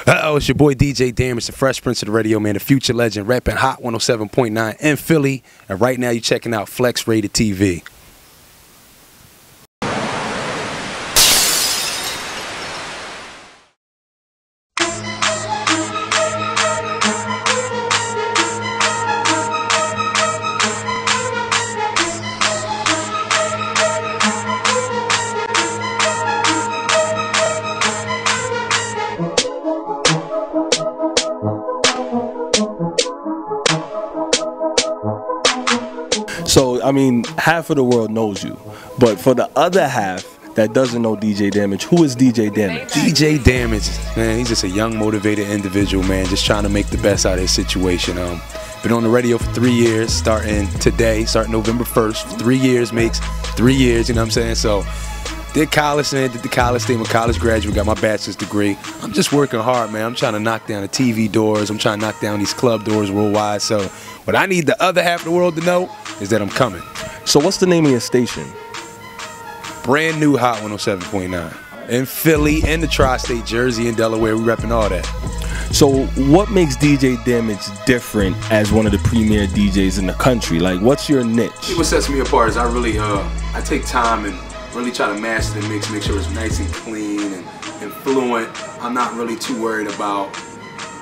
Uh-oh, it's your boy DJ Damage, the Fresh Prince of the Radio, man, the future legend, repping Hot 107.9 in Philly. And right now you're checking out FlexxRatedTv. So, I mean, half of the world knows you, but for the other half that doesn't know DJ Damage, who is DJ Damage? DJ Damage, man, he's just a young, motivated individual, man, just trying to make the best out of his situation. Been on the radio for 3 years, starting November 1st. 3 years makes 3 years, you know what I'm saying? So, did college, man, did the college thing. I'm a college graduate, got my bachelor's degree. I'm just working hard, man. I'm trying to knock down the TV doors. I'm trying to knock down these club doors worldwide. So what I need the other half of the world to know is that I'm coming. So what's the name of your station? Brand new Hot 107.9. In Philly, in the tri-state, Jersey, and Delaware. We repping all that. So what makes DJ Damage different as one of the premier DJs in the country? Like, what's your niche? What sets me apart is I really, I take time and really try to master the mix, make sure it's nice and clean and fluent. I'm not really too worried about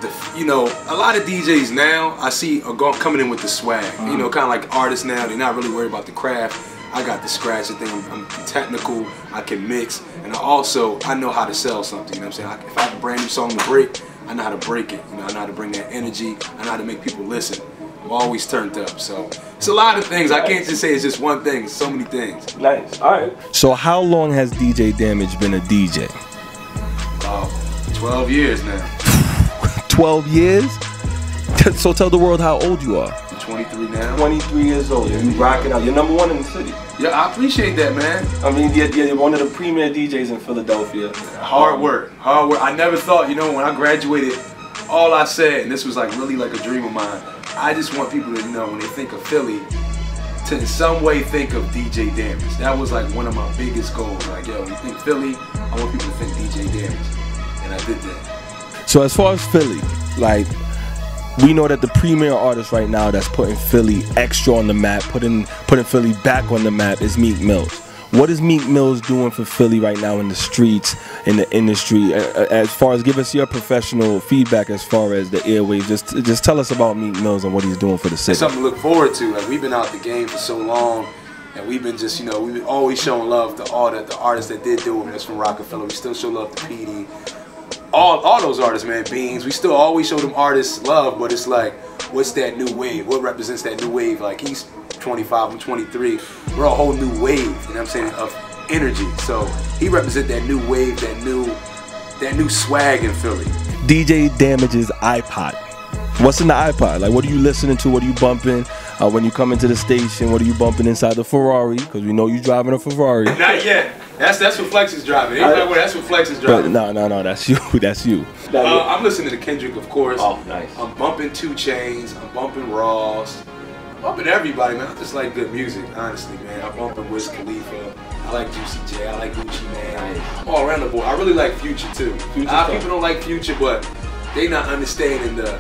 the, you know, a lot of DJs now I see are coming in with the swag. You know, kind of like artists now, they're not really worried about the craft. I got the scratch, I think I'm technical, I can mix, and I know how to sell something, you know what I'm saying? If I have a brand new song to break, I know how to break it, you know, I know how to bring that energy, I know how to make people listen. I'm always turned up, so it's a lot of things. I can't just say it's just one thing, it's so many things. Nice, all right. So how long has DJ Damage been a DJ? About 12 years now. 12 years? So tell the world how old you are. I'm 23 now. 23 years old. Yeah, you rocking out. You're #1 in the city. Yeah, I appreciate that, man. I mean, you're one of the premier DJs in Philadelphia. Hard work, hard work. I never thought, you know, when I graduated, all I said, and this was like really like a dream of mine, I just want people to, you know, when they think of Philly, to in some way think of DJ Damage. That was like one of my biggest goals. Like, yo, when you think Philly, I want people to think DJ Damage. And I did that. So as far as Philly, like, we know that the premier artist right now that's putting Philly extra on the map, putting Philly back on the map is Meek Mills. What is Meek Mills doing for Philly right now in the streets, in the industry? As far as, give us your professional feedback as far as the airwaves. Just tell us about Meek Mills and what he's doing for the city. It's something to look forward to. Like, we've been out the game for so long, and we've been just, you know, we've been always showing love to all the artists that did do it. That's from Rockefeller. We still show love to PD. All those artists, man, Beans. We still always show them artists love, but it's like, what's that new wave? What represents that new wave? Like, he's 25, I'm 23. We're a whole new wave, you know what I'm saying, of energy. So he represents that new wave, that new swag in Philly. DJ Damage's iPod. What's in the iPod? Like, what are you listening to? What are you bumping? When you come into the station, what are you bumping inside the Ferrari? Because we know you driving a Ferrari. Not yet. That's what Flex is driving. That's what Flex is driving. But no, that's you. That's you. I'm listening to Kendrick, of course. Oh, nice. I'm bumping 2 Chainz. I'm bumping Ross. I'm bumping everybody, man. I just like good music, honestly, man. I'm bumping Wiz Khalifa. I like Juicy J. I like Gucci, man. I'm all around the board. I really like Future, too. A lot of people don't like Future, but they not understanding the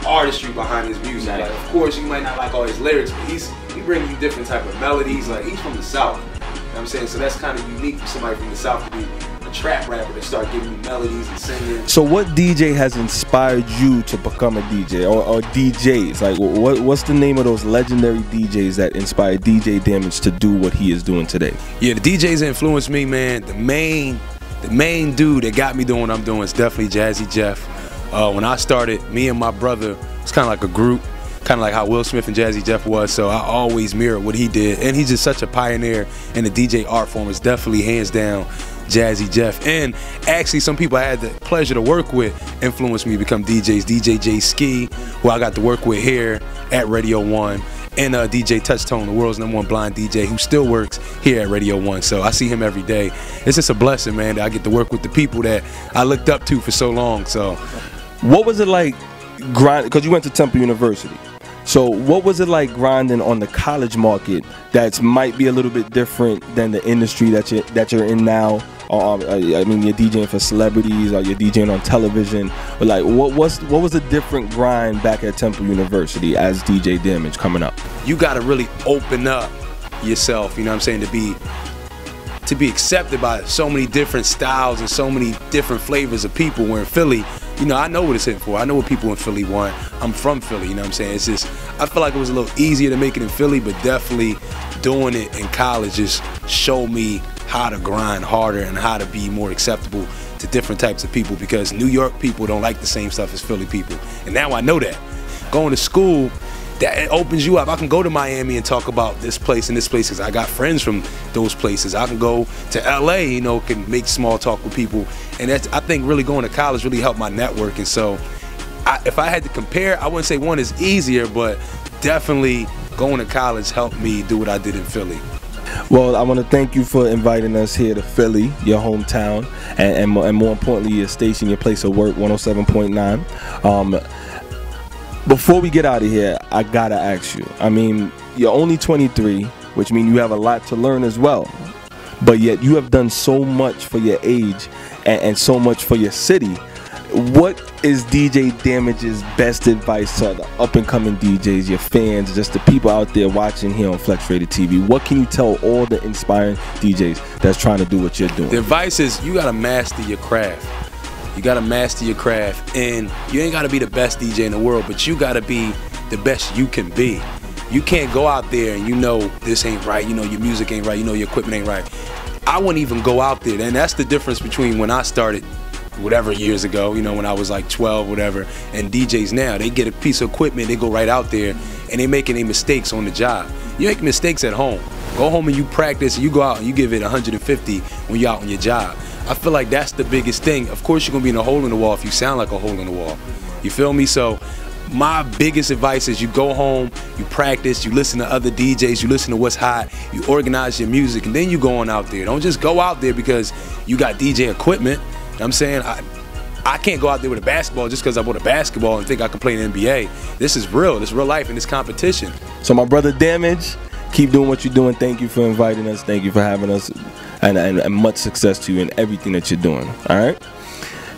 artistry behind his music. Nice. Like, of course, you might not like all his lyrics, but he brings you different type of melodies. Like, he's from the South. You know what I'm saying? So that's kind of unique for somebody from the South to be a trap rapper to start giving you melodies and singing. So what DJ has inspired you to become a DJ, or DJs? Like, what's the name of those legendary DJs that inspired DJ Damage to do what he is doing today? Yeah, the DJs that influenced me, man. The main dude that got me doing what I'm doing is definitely Jazzy Jeff. When I started, me and my brother, it's kind of like a group, kind of like how Will Smith and Jazzy Jeff was, so I always mirrored what he did. And he's just such a pioneer in the DJ art form. It's definitely hands down Jazzy Jeff. And actually some people I had the pleasure to work with influenced me to become DJs. DJ J Ski, who I got to work with here at Radio 1. And DJ Touchtone, the world's #1 blind DJ, who still works here at Radio 1. So I see him every day. It's just a blessing, man, that I get to work with the people that I looked up to for so long. So what was it like grinding, because you went to Temple University, so what was it like grinding on the college market that might be a little bit different than the industry that you're in now? I mean, you're DJing for celebrities, or you're DJing on television. But like, what was a different grind back at Temple University as DJ Damage coming up? You got to really open up yourself, you know what I'm saying, to be accepted by so many different styles and so many different flavors of people. Where in Philly, you know, I know what it's hitting for. I know what people in Philly want. I'm from Philly, you know what I'm saying? It's just, I feel like it was a little easier to make it in Philly, but definitely doing it in college just showed me how to grind harder and how to be more acceptable to different types of people, because New York people don't like the same stuff as Philly people. And now I know that. Going to school, that it opens you up. I can go to Miami and talk about this place and this place because I got friends from those places. I can go to LA, you know, can make small talk with people. And that's, I think really going to college really helped my network. And so if I had to compare, I wouldn't say one is easier, but definitely going to college helped me do what I did in Philly. Well, I want to thank you for inviting us here to Philly, your hometown, and more importantly, your station, your place of work, 107.9. Before we get out of here, I gotta ask you, I mean, you're only 23, which means you have a lot to learn as well, but yet you have done so much for your age and so much for your city. What is DJ Damage's best advice to the up-and-coming DJs, your fans, just the people out there watching here on FlexxRatedTv? What can you tell all the inspiring DJs that's trying to do what you're doing? The advice is you gotta master your craft. You gotta master your craft, and you ain't gotta be the best DJ in the world, but you gotta be the best you can be. You can't go out there and you know this ain't right, you know your music ain't right, you know your equipment ain't right. I wouldn't even go out there, and that's the difference between when I started whatever years ago, you know, when I was like 12, whatever, and DJs now, they get a piece of equipment, they go right out there, and they making any mistakes on the job. You make mistakes at home. Go home and you practice, and you go out and you give it 150 when you're out on your job. I feel like that's the biggest thing. Of course, you're gonna be in a hole in the wall if you sound like a hole in the wall. You feel me? So my biggest advice is you go home, you practice, you listen to other DJs, you listen to what's hot, you organize your music, and then you go on out there. Don't just go out there because you got DJ equipment. You know what I'm saying? I can't go out there with a basketball just because I bought a basketball and think I can play in the NBA. This is real. This is real life and this competition. So my brother Damage, keep doing what you're doing. Thank you for inviting us. Thank you for having us. And much success to you in everything that you're doing. All right.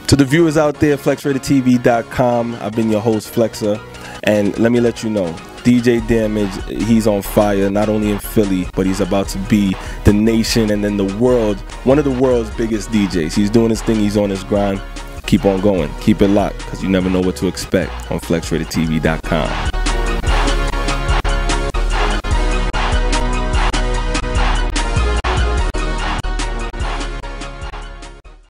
To the viewers out there, FlexxRatedTv.com. I've been your host, Flexer, and let me let you know, DJ Damage, he's on fire, not only in Philly, but he's about to be the nation and then the world, one of the world's biggest DJs. He's doing his thing. He's on his grind. Keep on going. Keep it locked, because you never know what to expect on FlexxRatedTv.com.